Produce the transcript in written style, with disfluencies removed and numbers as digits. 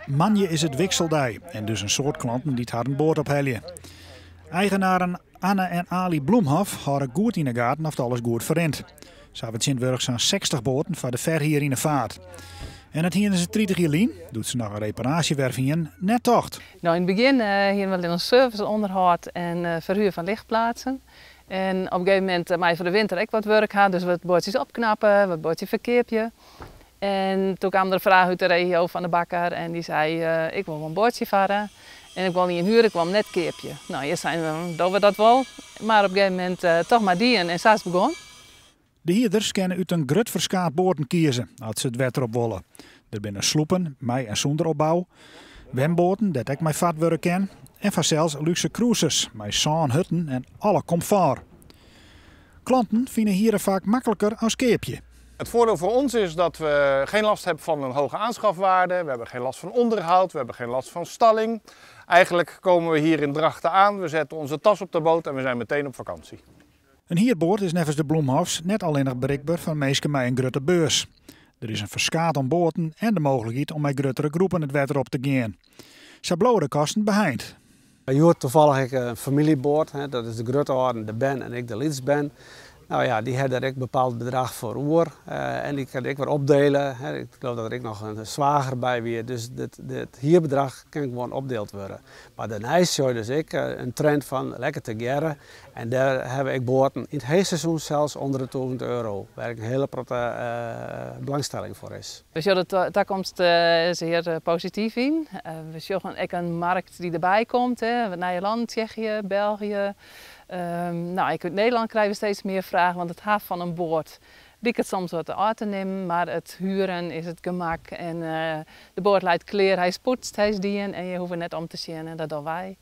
Manje is het wikseldij en dus een soort klanten die het haar een boord opheljen. Eigenaren Anne en Ali Bloemhof houden goed in de gaten of alles goed verrent. Ze hebben sinds zo'n 60 boten voor de ver hier in de vaart. En het hier is het 30 jaar lien, doet ze nog een reparatiewerving in, net tocht. Nou, in het begin hier wel in een service onderhoud en verhuur van lichtplaatsen. En op een gegeven moment, maar voor de winter ik wat werk had, dus wat bootjes opknappen, wat bootjes verkeerpje. En toen kwam er een vraag uit de regio van de bakker en die zei, ik wil wel een bootje varen. En ik wil niet inhuren, ik wil hem net keerpje. Nou, hier zijn doen we dat wel. Maar op een gegeven moment toch maar die en zo is het begonnen. De hierders kunnen uit een grut verskaat boorden kiezen als ze het wetter op willen. Er binnen sloepen, mij en zonder opbouw. Wemboten, dat ik mijn vaartwerk ken. En vanzelfs luxe cruises, met zo'n hutten en alle comfort. Klanten vinden hier vaak makkelijker als keerpje. Het voordeel voor ons is dat we geen last hebben van een hoge aanschafwaarde. We hebben geen last van onderhoud, we hebben geen last van stalling. Eigenlijk komen we hier in Drachten aan, we zetten onze tas op de boot en we zijn meteen op vakantie. Een hierboord is nevens de Bloemhofs net alleen nog bereikbaar van meesten met een grote beurs. Er is een verskaat aan boten en de mogelijkheid om met grotere groepen het wetter op te gaan. Ze blowen de kosten behind. Je hoort toevallig een familieboord, dat is de grootouder, de Ben en ik de lidsben. Nou ja, die hebben er een bepaald bedrag voor oer en die kan ik weer opdelen. Ik geloof dat er ook nog een zwager bij weer, dus dit hierbedrag kan gewoon opdeeld worden. Maar daarna is dus ik een trend van lekker te geren en daar hebben ik boten in het hele seizoen zelfs onder de €1000, waar een hele grote belangstelling voor is. We zien de toekomst zeer positief in. We zien ook een markt die erbij komt, Nederland, Tsjechië, België. Nou, uit Nederland krijgen we steeds meer vragen, want het haven van een boord lijkt het soms wat te te nemen, maar het huren is het gemak en de boord leidt kleer, hij poetst, hij is dien en je hoeft er net om te zien en dat doen wij.